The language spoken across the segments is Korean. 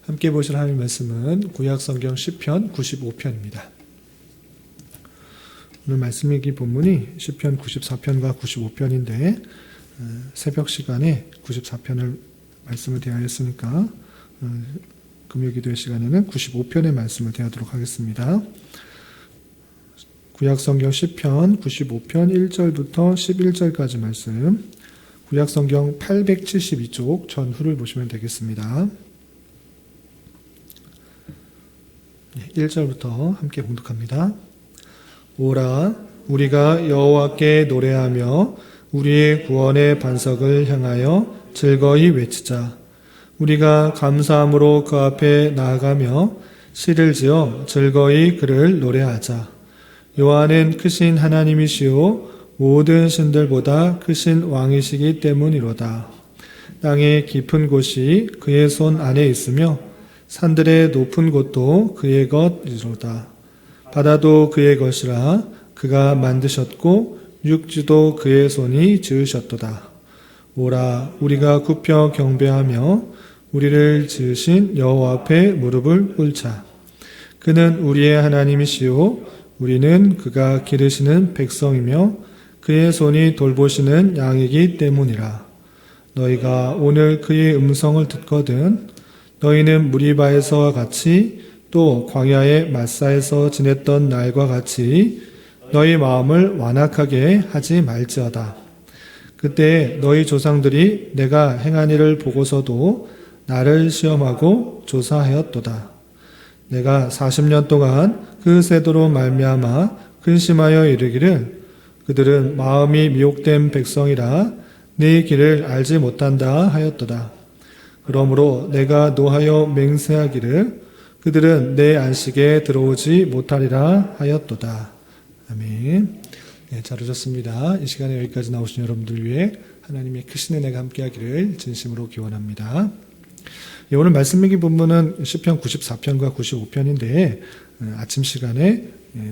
함께 보실 하나님 말씀은 구약성경 시편 95편입니다. 오늘 말씀 읽기 본문이 시편 94편과 95편인데 새벽 시간에 94편을 말씀을 대하였으니까 금요기도의 시간에는 95편의 말씀을 대하도록 하겠습니다. 구약성경 시편 95편 1절부터 11절까지 말씀, 구약성경 872쪽 전후를 보시면 되겠습니다. 1절부터 함께 봉독합니다. 오라, 우리가 여호와께 노래하며 우리의 구원의 반석을 향하여 즐거이 외치자. 우리가 감사함으로 그 앞에 나아가며 시를 지어 즐거이 그를 노래하자. 여호와는 크신 하나님이시오 모든 신들보다 크신 왕이시기 때문이로다. 땅의 깊은 곳이 그의 손 안에 있으며 산들의 높은 곳도 그의 것이로다. 바다도 그의 것이라 그가 만드셨고 육지도 그의 손이 지으셨도다. 오라, 우리가 굽혀 경배하며 우리를 지으신 여호와 앞에 무릎을 꿇자. 그는 우리의 하나님이시오 우리는 그가 기르시는 백성이며 그의 손이 돌보시는 양이기 때문이라. 너희가 오늘 그의 음성을 듣거든 너희는 무리바에서와 같이 또 광야의 마사에서 지냈던 날과 같이 너희 마음을 완악하게 하지 말지어다. 그때 너희 조상들이 내가 행한 일을 보고서도 나를 시험하고 조사하였도다. 내가 40년 동안 그 세도로 말미암아 근심하여 이르기를 그들은 마음이 미혹된 백성이라 네 길을 알지 못한다 하였도다. 그러므로 내가 노하여 맹세하기를 그들은 내 안식에 들어오지 못하리라 하였도다. 아멘. 네, 잘 오셨습니다. 이 시간에 여기까지 나오신 여러분들 위해 하나님의 크신 은혜가 함께하기를 진심으로 기원합니다. 예, 오늘 말씀 읽기 본문은 시편 94편과 95편인데 아침 시간에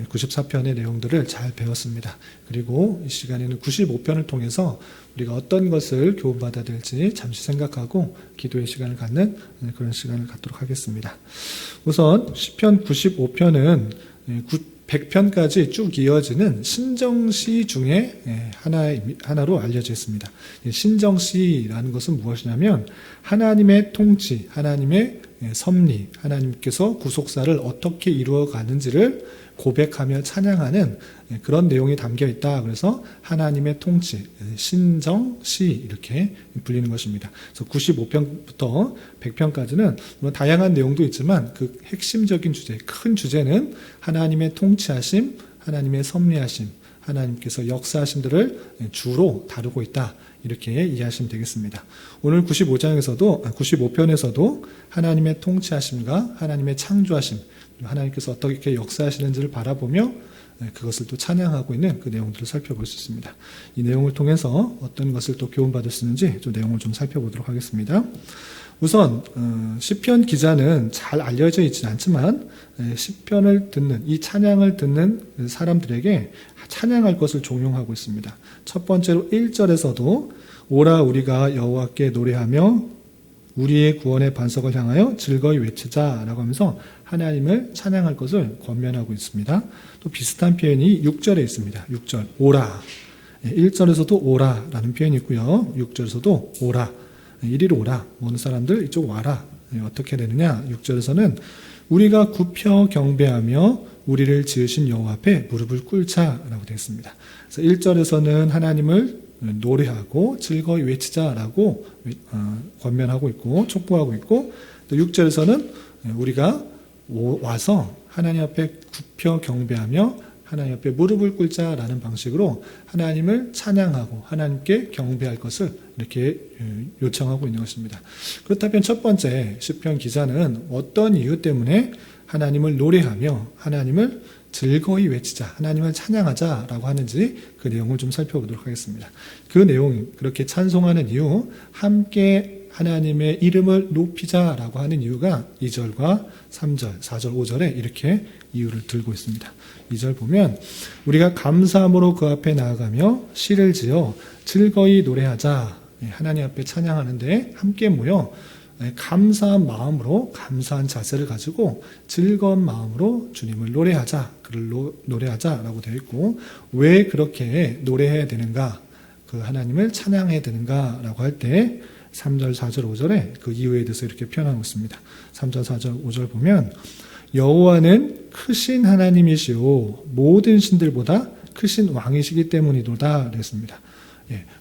94편의 내용들을 잘 배웠습니다. 그리고 이 시간에는 95편을 통해서 우리가 어떤 것을 교훈받아야 될지 잠시 생각하고 기도의 시간을 갖는 그런 시간을 갖도록 하겠습니다. 우선 시편 95편은 100편까지 쭉 이어지는 신정시 중에 하나로 알려져 있습니다. 신정시라는 것은 무엇이냐면 하나님의 통치, 하나님의 섭리, 하나님께서 구속사를 어떻게 이루어가는지를 고백하며 찬양하는 그런 내용이 담겨 있다. 그래서 하나님의 통치, 신정시 이렇게 불리는 것입니다. 그래서 95편부터 100편까지는 물론 다양한 내용도 있지만 그 핵심적인 주제, 큰 주제는 하나님의 통치하심, 하나님의 섭리하심, 하나님께서 역사하심들을 주로 다루고 있다. 이렇게 이해하시면 되겠습니다. 오늘 95편에서도 하나님의 통치하심과 하나님의 창조하심, 하나님께서 어떻게 역사하시는지를 바라보며 그것을 또 찬양하고 있는 그 내용들을 살펴볼 수 있습니다. 이 내용을 통해서 어떤 것을 또 교훈받을 수 있는지 좀 내용을 좀 살펴보도록 하겠습니다. 우선 시편 기자는 잘 알려져 있지는 않지만 시편을 듣는, 이 찬양을 듣는 사람들에게 찬양할 것을 종용하고 있습니다. 첫 번째로 1절에서도 오라 우리가 여호와께 노래하며 우리의 구원의 반석을 향하여 즐거이 외치자라고 하면서 하나님을 찬양할 것을 권면하고 있습니다. 또 비슷한 표현이 6절에 있습니다. 6절 오라. 1절에서도 오라라는 표현이 있고요. 6절에서도 오라. 이리로 오라. 모든 사람들 이쪽 와라. 어떻게 되느냐? 6절에서는 우리가 굽혀 경배하며 우리를 지으신 여호와 앞에 무릎을 꿇자라고 되어 있습니다. 그래서 1절에서는 하나님을 노래하고 즐거이 외치자라고 권면하고 있고 촉구하고 있고 또 6절에서는 우리가 와서 하나님 앞에 굽혀 경배하며 하나님 앞에 무릎을 꿇자라는 방식으로 하나님을 찬양하고 하나님께 경배할 것을 이렇게 요청하고 있는 것입니다. 그렇다면 첫 번째 시편 기자는 어떤 이유 때문에 하나님을 노래하며 하나님을 즐거이 외치자, 하나님을 찬양하자라고 하는지 그 내용을 좀 살펴보도록 하겠습니다. 그 내용, 그렇게 찬송하는 이유, 함께 하나님의 이름을 높이자라고 하는 이유가 2절과 3절, 4절, 5절에 이렇게 이유를 들고 있습니다. 2절 보면 우리가 감사함으로 그 앞에 나아가며 시를 지어 즐거이 노래하자. 하나님 앞에 찬양하는데 함께 모여 감사한 마음으로, 감사한 자세를 가지고 즐거운 마음으로 주님을 노래하자, 그를 노래하자라고 되어 있고, 왜 그렇게 노래해야 되는가, 그 하나님을 찬양해야 되는가라고 할 때 3절, 4절, 5절에 그 이유에 대해서 이렇게 표현하고 있습니다. 3절, 4절, 5절 보면 여호와는 크신 하나님이시오 모든 신들보다 크신 왕이시기 때문이도다 그랬습니다.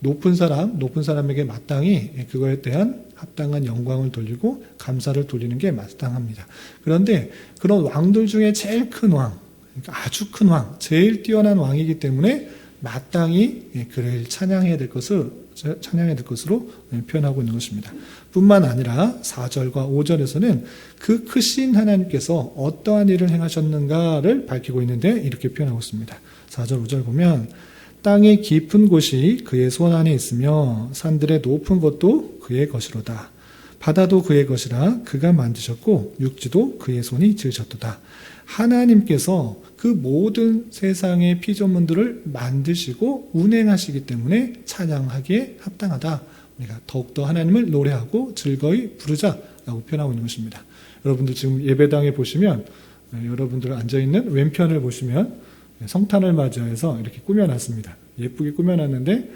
높은 사람에게 마땅히 그거에 대한 합당한 영광을 돌리고 감사를 돌리는 게 마땅합니다. 그런데 그런 왕들 중에 제일 큰 왕, 그러니까 아주 큰 왕, 제일 뛰어난 왕이기 때문에 마땅히 그를 찬양해야 될 것으로 표현하고 있는 것입니다. 뿐만 아니라 4절과 5절에서는 그 크신 하나님께서 어떠한 일을 행하셨는가를 밝히고 있는데 이렇게 표현하고 있습니다. 4절, 5절 보면 땅의 깊은 곳이 그의 손 안에 있으며 산들의 높은 것도 그의 것이로다. 바다도 그의 것이라 그가 만드셨고 육지도 그의 손이 지으셨도다. 하나님께서 그 모든 세상의 피조물들을 만드시고 운행하시기 때문에 찬양하기에 합당하다. 우리가 더욱더 하나님을 노래하고 즐거이 부르자라고 표현하고 있는 것입니다. 여러분들 지금 예배당에 보시면 여러분들 앉아있는 왼편을 보시면 성탄을 맞이해서 이렇게 꾸며놨습니다. 예쁘게 꾸며놨는데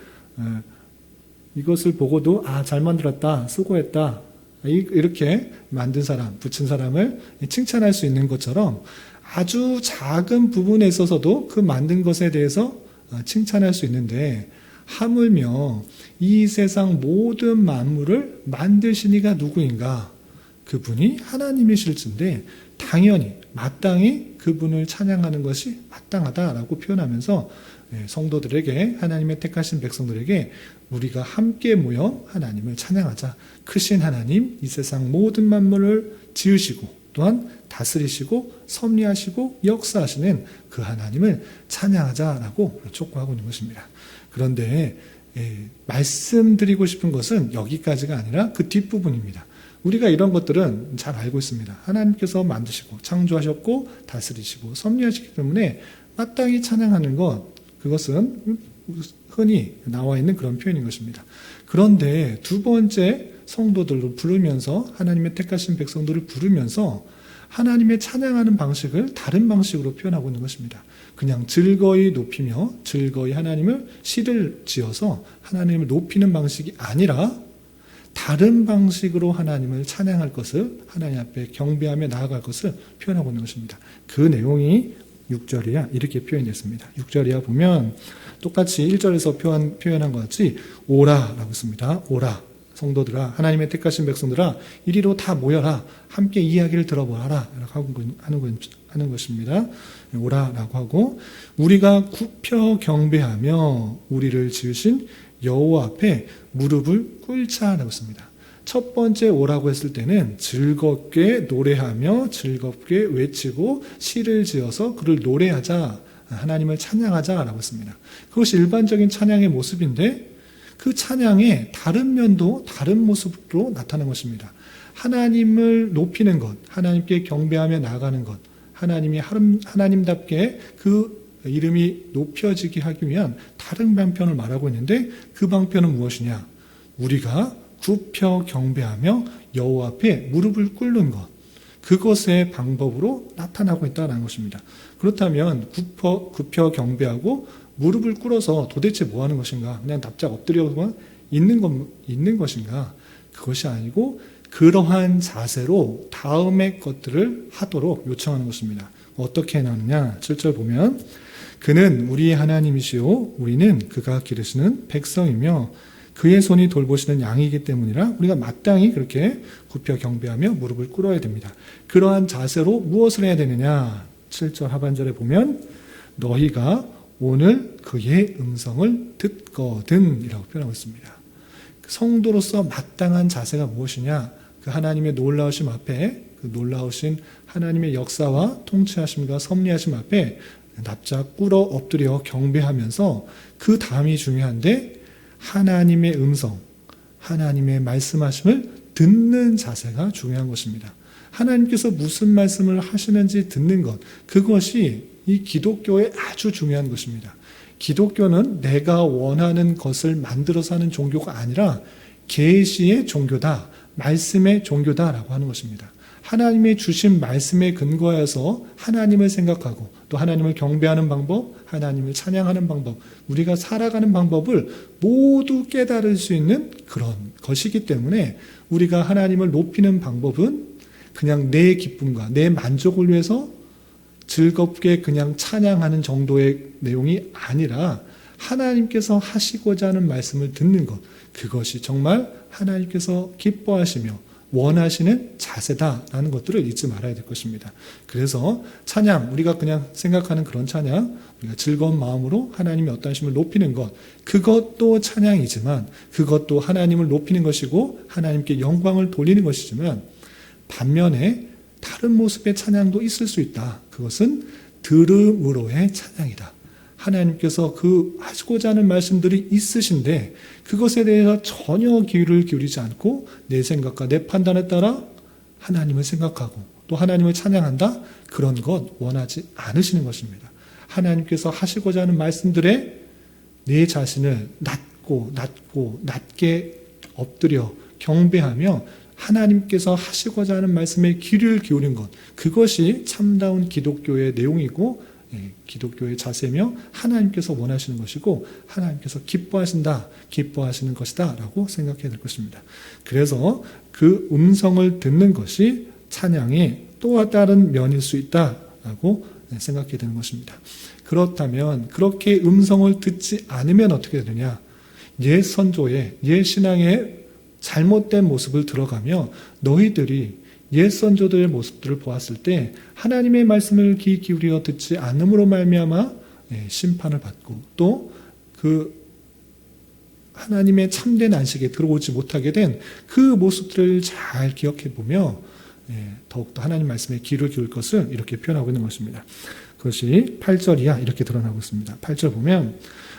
이것을 보고도 잘 만들었다, 수고했다, 이렇게 만든 사람, 붙인 사람을 칭찬할 수 있는 것처럼 아주 작은 부분에 있어서도 그 만든 것에 대해서 칭찬할 수 있는데, 하물며 이 세상 모든 만물을 만드신 이가 누구인가? 그분이 하나님이실진데 당연히 마땅히 그분을 찬양하는 것이 마땅하다라고 표현하면서 성도들에게, 하나님의 택하신 백성들에게 우리가 함께 모여 하나님을 찬양하자. 크신 하나님, 이 세상 모든 만물을 지으시고 또한 다스리시고 섭리하시고 역사하시는 그 하나님을 찬양하자라고 촉구하고 있는 것입니다. 그런데 말씀드리고 싶은 것은 여기까지가 아니라 그 뒷부분입니다. 우리가 이런 것들은 잘 알고 있습니다. 하나님께서 만드시고 창조하셨고 다스리시고 섭리하시기 때문에 마땅히 찬양하는 것, 그것은 흔히 나와 있는 그런 표현인 것입니다. 그런데 두 번째, 성도들을 부르면서, 하나님의 택하신 백성들을 부르면서 하나님의 찬양하는 방식을 다른 방식으로 표현하고 있는 것입니다. 그냥 즐거이 높이며 즐거이 하나님을 시를 지어서 하나님을 높이는 방식이 아니라 다른 방식으로 하나님을 찬양할 것을, 하나님 앞에 경배하며 나아갈 것을 표현하고 있는 것입니다. 그 내용이 6절이야 이렇게 표현했습니다. 6절이야 보면 똑같이 1절에서 표현한 것 같이 오라라고 했습니다. 오라. 성도들아, 하나님의 택하신 백성들아, 이리로 다 모여라. 함께 이야기를 들어보아라. 라고 하는 것입니다. 오라라고 하고, 우리가 굽혀 경배하며 우리를 지으신 여호와 앞에 무릎을 꿇자라고 했습니다. 첫 번째 오라고 했을 때는 즐겁게 노래하며 즐겁게 외치고 시를 지어서 그를 노래하자, 하나님을 찬양하자라고 했습니다. 그것이 일반적인 찬양의 모습인데, 그 찬양의 다른 면도 다른 모습으로 나타나는 것입니다. 하나님을 높이는 것, 하나님께 경배하며 나아가는 것, 하나님답게 그 이름이 높여지게 하기 위한 다른 방편을 말하고 있는데, 그 방편은 무엇이냐? 우리가 굽혀 경배하며 여호와 앞에 무릎을 꿇는 것, 그것의 방법으로 나타나고 있다는 것입니다. 그렇다면 굽혀 경배하고 무릎을 꿇어서 도대체 뭐 하는 것인가? 그냥 납작 엎드려서 있는 것인가? 그것이 아니고 그러한 자세로 다음의 것들을 하도록 요청하는 것입니다. 어떻게 해놨느냐? 7절 보면 그는 우리의 하나님이시요 우리는 그가 기르시는 백성이며 그의 손이 돌보시는 양이기 때문이라 우리가 마땅히 그렇게 굽혀 경배하며 무릎을 꿇어야 됩니다. 그러한 자세로 무엇을 해야 되느냐? 7절 하반절에 보면 너희가 오늘 그의 음성을 듣거든 이라고 표현하고 있습니다. 성도로서 마땅한 자세가 무엇이냐? 그 하나님의 놀라우심 앞에, 그 놀라우신 하나님의 역사와 통치하심과 섭리하심 앞에 납작 꿇어 엎드려 경배하면서, 그 다음이 중요한데 하나님의 음성, 하나님의 말씀하심을 듣는 자세가 중요한 것입니다. 하나님께서 무슨 말씀을 하시는지 듣는 것, 그것이 이 기독교의 아주 중요한 것입니다. 기독교는 내가 원하는 것을 만들어서 하는 종교가 아니라 계시의 종교다, 말씀의 종교다라고 하는 것입니다. 하나님의 주신 말씀에 근거해서 하나님을 생각하고 또 하나님을 경배하는 방법, 하나님을 찬양하는 방법, 우리가 살아가는 방법을 모두 깨달을 수 있는 그런 것이기 때문에 우리가 하나님을 높이는 방법은 그냥 내 기쁨과 내 만족을 위해서 즐겁게 그냥 찬양하는 정도의 내용이 아니라 하나님께서 하시고자 하는 말씀을 듣는 것, 그것이 정말 하나님께서 기뻐하시며 원하시는 자세다라는 것들을 잊지 말아야 될 것입니다. 그래서 찬양, 우리가 그냥 생각하는 그런 찬양, 우리가 즐거운 마음으로 하나님이 어떠하심을 높이는 것, 그것도 찬양이지만 그것도 하나님을 높이는 것이고 하나님께 영광을 돌리는 것이지만 반면에 다른 모습의 찬양도 있을 수 있다. 그것은 들음으로의 찬양이다. 하나님께서 그 하시고자 하는 말씀들이 있으신데 그것에 대해서 전혀 귀를 기울이지 않고 내 생각과 내 판단에 따라 하나님을 생각하고 또 하나님을 찬양한다? 그런 것 원하지 않으시는 것입니다. 하나님께서 하시고자 하는 말씀들에 내 자신을 낮게 엎드려 경배하며 하나님께서 하시고자 하는 말씀에 귀를 기울인 것, 그것이 참다운 기독교의 내용이고 기독교의 자세며 하나님께서 원하시는 것이고 하나님께서 기뻐하시는 것이다 라고 생각해야 될 것입니다. 그래서 그 음성을 듣는 것이 찬양의 또 다른 면일 수 있다라고 생각해야 되는 것입니다. 그렇다면 그렇게 음성을 듣지 않으면 어떻게 되느냐? 옛 선조의 옛 신앙의 잘못된 모습을 들어가며 너희들이 옛 선조들의 모습들을 보았을 때 하나님의 말씀을 귀 기울여 듣지 않음으로 말미암아 심판을 받고 또 그 하나님의 참된 안식에 들어오지 못하게 된 그 모습들을 잘 기억해 보며 더욱더 하나님 말씀에 귀를 기울 것을 이렇게 표현하고 있는 것입니다. 그것이 8절이야 이렇게 드러나고 있습니다. 8절 보면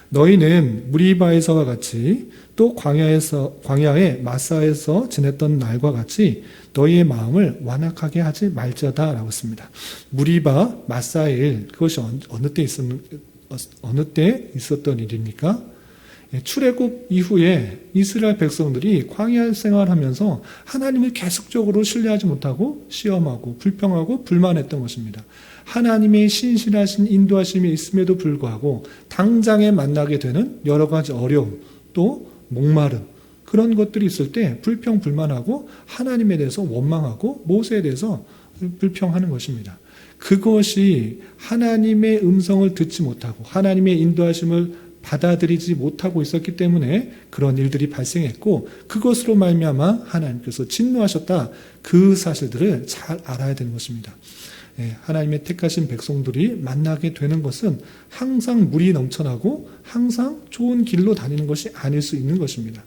너희는 무리바에서와 같이 또 광야의 마사에서 지냈던 날과 같이 너희의 마음을 완악하게 하지 말자다라고 했습니다. 무리바, 마사의 일, 그것이 어느 때 있었던 일입니까? 출애굽 이후에 이스라엘 백성들이 광야 생활하면서 하나님을 계속적으로 신뢰하지 못하고 시험하고 불평하고 불만했던 것입니다. 하나님의 신실하신 인도하심이 있음에도 불구하고 당장에 만나게 되는 여러 가지 어려움 또 목마름 그런 것들이 있을 때 불평 불만하고 하나님에 대해서 원망하고 모세에 대해서 불평하는 것입니다. 그것이 하나님의 음성을 듣지 못하고 하나님의 인도하심을 받아들이지 못하고 있었기 때문에 그런 일들이 발생했고 그것으로 말미암아 하나님께서 진노하셨다. 그 사실들을 잘 알아야 되는 것입니다. 하나님의 택하신 백성들이 만나게 되는 것은 항상 물이 넘쳐나고 항상 좋은 길로 다니는 것이 아닐 수 있는 것입니다.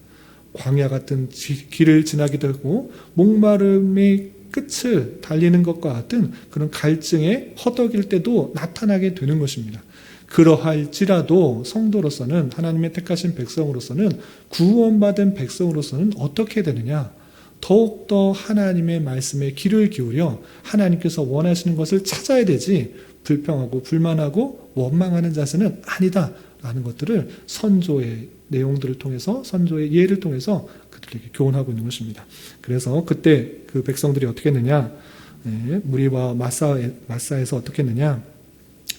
광야 같은 길을 지나게 되고 목마름의 끝을 달리는 것과 같은 그런 갈증에 허덕일 때도 나타나게 되는 것입니다. 그러할지라도 성도로서는 하나님의 택하신 백성으로서는 구원받은 백성으로서는 어떻게 되느냐? 더욱더 하나님의 말씀에 귀를 기울여 하나님께서 원하시는 것을 찾아야 되지 불평하고 불만하고 원망하는 자세는 아니다라는 것들을 선조의 내용들을 통해서 선조의 예를 통해서 그들에게 교훈하고 있는 것입니다. 그래서 그때 그 백성들이 어떻게 했느냐? 무리와 마사에서 어떻게 했느냐?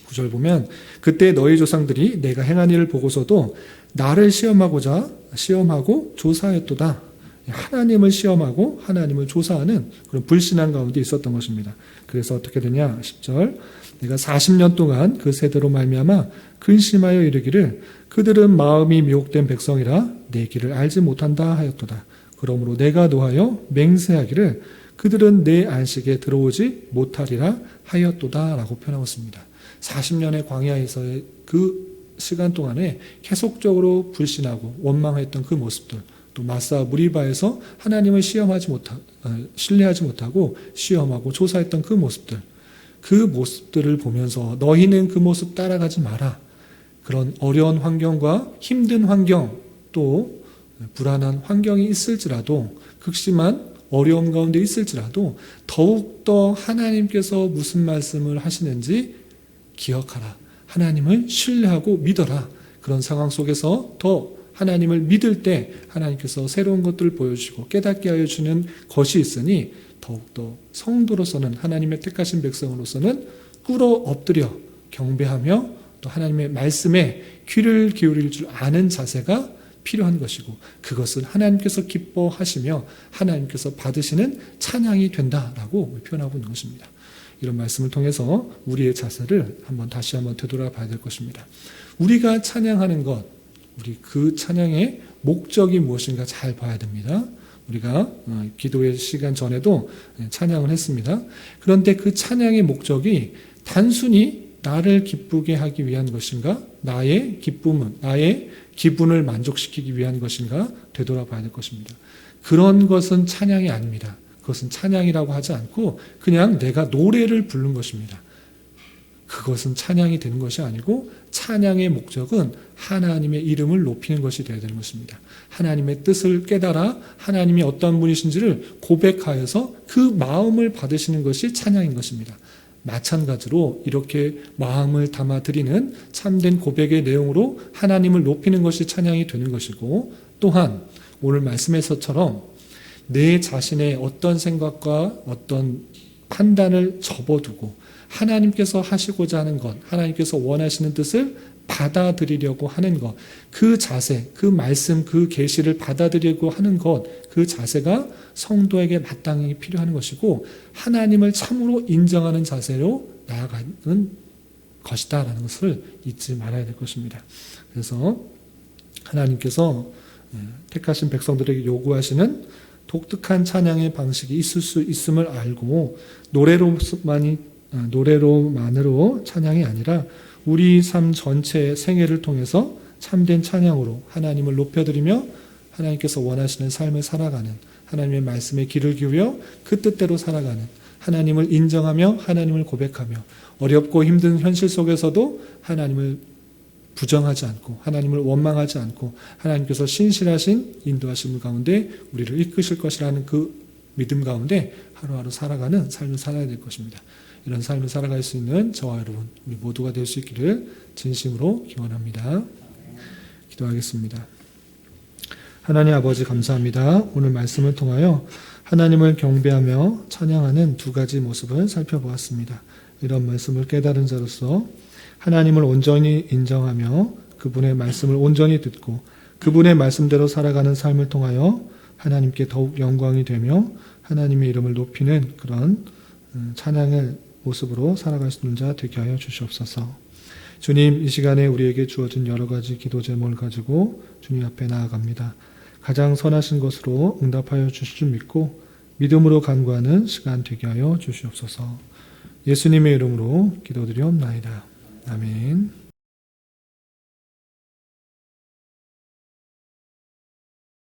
9절 보면 그때 너희 조상들이 내가 행한 일을 보고서도 나를 시험하고 조사했도다. 하나님을 시험하고 하나님을 조사하는 그런 불신앙 가운데 있었던 것입니다. 그래서 어떻게 되냐? 10절 내가 40년 동안 그 세대로 말미암아 근심하여 이르기를 그들은 마음이 미혹된 백성이라 내 길을 알지 못한다 하였도다. 그러므로 내가 노하여 맹세하기를 그들은 내 안식에 들어오지 못하리라 하였도다 라고 표현하고 있습니다. 40년의 광야에서의 그 시간 동안에 계속적으로 불신하고 원망했던 그 모습들 또 마사 무리바에서 하나님을 신뢰하지 못하고 시험하고 조사했던 그 모습들을 보면서 너희는 그 모습 따라가지 마라. 그런 어려운 환경과 힘든 환경 또 불안한 환경이 있을지라도 극심한 어려움 가운데 있을지라도 더욱더 하나님께서 무슨 말씀을 하시는지 기억하라. 하나님을 신뢰하고 믿어라. 그런 상황 속에서 더 하나님을 믿을 때 하나님께서 새로운 것들을 보여주시고 깨닫게 하여 주는 것이 있으니 더욱더 성도로서는 하나님의 택하신 백성으로서는 꿇어 엎드려 경배하며 또 하나님의 말씀에 귀를 기울일 줄 아는 자세가 필요한 것이고 그것은 하나님께서 기뻐하시며 하나님께서 받으시는 찬양이 된다라고 표현하고 있는 것입니다. 이런 말씀을 통해서 우리의 자세를 다시 한번 되돌아봐야 될 것입니다. 우리가 찬양하는 것, 우리 그 찬양의 목적이 무엇인가 잘 봐야 됩니다. 우리가 기도의 시간 전에도 찬양을 했습니다. 그런데 그 찬양의 목적이 단순히 나를 기쁘게 하기 위한 것인가? 나의 기분을 만족시키기 위한 것인가? 되돌아봐야 될 것입니다. 그런 것은 찬양이 아닙니다. 그것은 찬양이라고 하지 않고 그냥 내가 노래를 부른 것입니다. 그것은 찬양이 되는 것이 아니고 찬양의 목적은 하나님의 이름을 높이는 것이 되어야 되는 것입니다. 하나님의 뜻을 깨달아 하나님이 어떠한 분이신지를 고백하여서 그 마음을 받으시는 것이 찬양인 것입니다. 마찬가지로 이렇게 마음을 담아 드리는 참된 고백의 내용으로 하나님을 높이는 것이 찬양이 되는 것이고 또한 오늘 말씀에서처럼 내 자신의 어떤 생각과 어떤 판단을 접어두고 하나님께서 하시고자 하는 것, 하나님께서 원하시는 뜻을 받아들이려고 하는 것, 그 자세, 그 말씀, 그 계시를 받아들이려고 하는 것, 그 자세가 성도에게 마땅히 필요한 것이고 하나님을 참으로 인정하는 자세로 나아가는 것이다라는 것을 잊지 말아야 될 것입니다. 그래서 하나님께서 택하신 백성들에게 요구하시는 독특한 찬양의 방식이 있을 수 있음을 알고 노래로만으로 찬양이 아니라 우리 삶 전체의 생애를 통해서 참된 찬양으로 하나님을 높여드리며 하나님께서 원하시는 삶을 살아가는 하나님의 말씀에 귀를 기울여 그 뜻대로 살아가는 하나님을 인정하며 하나님을 고백하며 어렵고 힘든 현실 속에서도 하나님을 부정하지 않고 하나님을 원망하지 않고 하나님께서 신실하신 인도하심 가운데 우리를 이끄실 것이라는 그 믿음 가운데 하루하루 살아가는 삶을 살아야 될 것입니다. 이런 삶을 살아갈 수 있는 저와 여러분 우리 모두가 될 수 있기를 진심으로 기원합니다. 기도하겠습니다. 하나님 아버지 감사합니다. 오늘 말씀을 통하여 하나님을 경배하며 찬양하는 두 가지 모습을 살펴보았습니다. 이런 말씀을 깨달은 자로서 하나님을 온전히 인정하며 그분의 말씀을 온전히 듣고 그분의 말씀대로 살아가는 삶을 통하여 하나님께 더욱 영광이 되며 하나님의 이름을 높이는 그런 찬양의 모습으로 살아갈 수 있는 자 되게 하여 주시옵소서. 주님, 이 시간에 우리에게 주어진 여러 가지 기도 제목을 가지고 주님 앞에 나아갑니다. 가장 선하신 것으로 응답하여 주실 줄 믿고 믿음으로 간구하는 시간 되게 하여 주시옵소서. 예수님의 이름으로 기도드리옵나이다. 아멘.